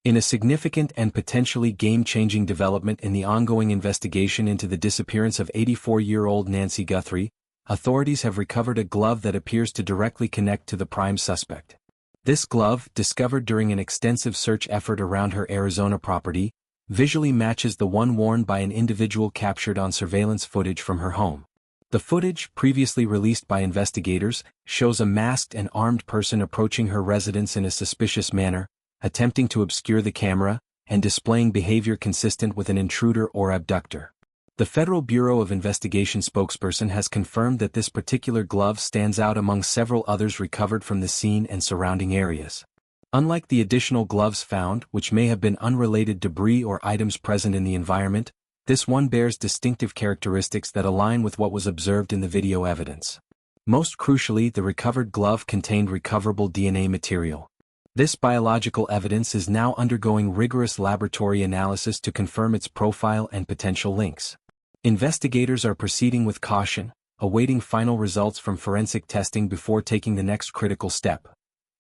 In a significant and potentially game-changing development in the ongoing investigation into the disappearance of 84-year-old Nancy Guthrie, authorities have recovered a glove that appears to directly connect to the prime suspect. This glove, discovered during an extensive search effort around her Arizona property, visually matches the one worn by an individual captured on surveillance footage from her home. The footage, previously released by investigators, shows a masked and armed person approaching her residence in a suspicious manner, attempting to obscure the camera, and displaying behavior consistent with an intruder or abductor. The Federal Bureau of Investigation spokesperson has confirmed that this particular glove stands out among several others recovered from the scene and surrounding areas. Unlike the additional gloves found, which may have been unrelated debris or items present in the environment, this one bears distinctive characteristics that align with what was observed in the video evidence. Most crucially, the recovered glove contained recoverable DNA material. This biological evidence is now undergoing rigorous laboratory analysis to confirm its profile and potential links. Investigators are proceeding with caution, awaiting final results from forensic testing before taking the next critical step: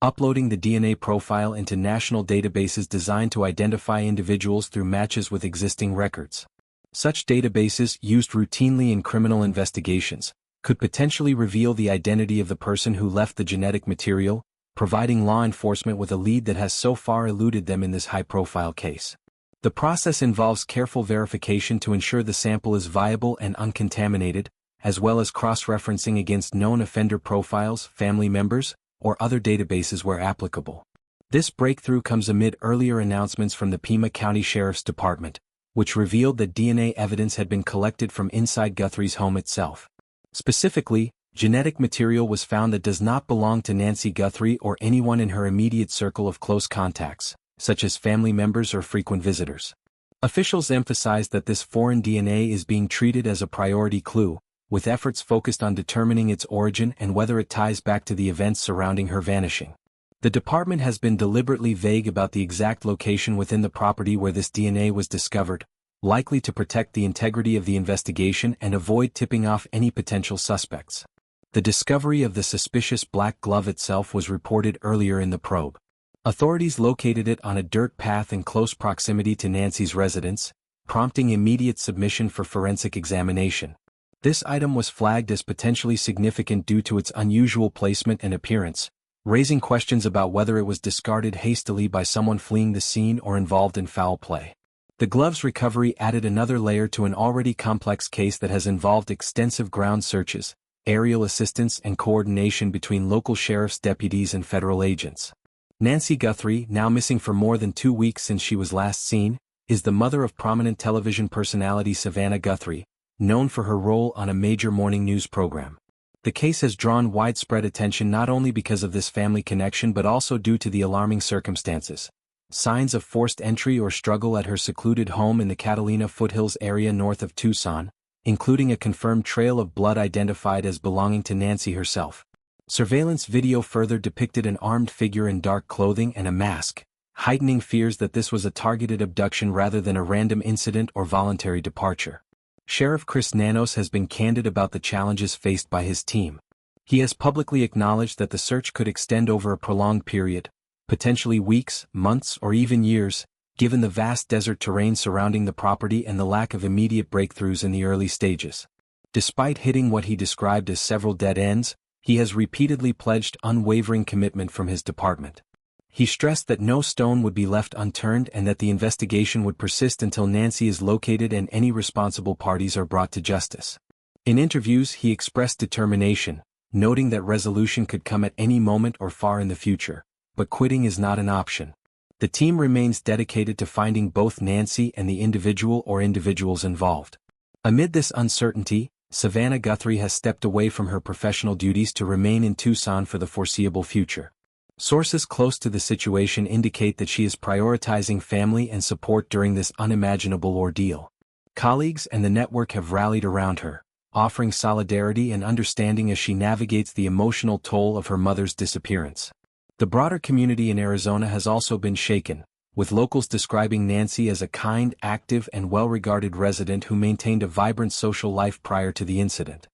uploading the DNA profile into national databases designed to identify individuals through matches with existing records. Such databases, used routinely in criminal investigations, could potentially reveal the identity of the person who left the genetic material, providing law enforcement with a lead that has so far eluded them in this high-profile case. The process involves careful verification to ensure the sample is viable and uncontaminated, as well as cross-referencing against known offender profiles, family members, or other databases where applicable. This breakthrough comes amid earlier announcements from the Pima County Sheriff's Department, which revealed that DNA evidence had been collected from inside Guthrie's home itself. Specifically, genetic material was found that does not belong to Nancy Guthrie or anyone in her immediate circle of close contacts, such as family members or frequent visitors. Officials emphasized that this foreign DNA is being treated as a priority clue, with efforts focused on determining its origin and whether it ties back to the events surrounding her vanishing. The department has been deliberately vague about the exact location within the property where this DNA was discovered, likely to protect the integrity of the investigation and avoid tipping off any potential suspects. The discovery of the suspicious black glove itself was reported earlier in the probe. Authorities located it on a dirt path in close proximity to Nancy's residence, prompting immediate submission for forensic examination. This item was flagged as potentially significant due to its unusual placement and appearance, raising questions about whether it was discarded hastily by someone fleeing the scene or involved in foul play. The glove's recovery added another layer to an already complex case that has involved extensive ground searches, aerial assistance, and coordination between local sheriff's deputies and federal agents. Nancy Guthrie, now missing for more than 2 weeks since she was last seen, is the mother of prominent television personality Savannah Guthrie, known for her role on a major morning news program. The case has drawn widespread attention not only because of this family connection but also due to the alarming circumstances. Signs of forced entry or struggle at her secluded home in the Catalina foothills area north of Tucson, including a confirmed trail of blood identified as belonging to Nancy herself. Surveillance video further depicted an armed figure in dark clothing and a mask, heightening fears that this was a targeted abduction rather than a random incident or voluntary departure. Sheriff Chris Nanos has been candid about the challenges faced by his team. He has publicly acknowledged that the search could extend over a prolonged period, potentially weeks, months, or even years, given the vast desert terrain surrounding the property and the lack of immediate breakthroughs in the early stages. Despite hitting what he described as several dead ends, he has repeatedly pledged unwavering commitment from his department. He stressed that no stone would be left unturned and that the investigation would persist until Nancy is located and any responsible parties are brought to justice. In interviews, he expressed determination, noting that resolution could come at any moment or far in the future, but quitting is not an option. The team remains dedicated to finding both Nancy and the individual or individuals involved. Amid this uncertainty, Savannah Guthrie has stepped away from her professional duties to remain in Tucson for the foreseeable future. Sources close to the situation indicate that she is prioritizing family and support during this unimaginable ordeal. Colleagues and the network have rallied around her, offering solidarity and understanding as she navigates the emotional toll of her mother's disappearance. The broader community in Arizona has also been shaken, with locals describing Nancy as a kind, active, and well-regarded resident who maintained a vibrant social life prior to the incident.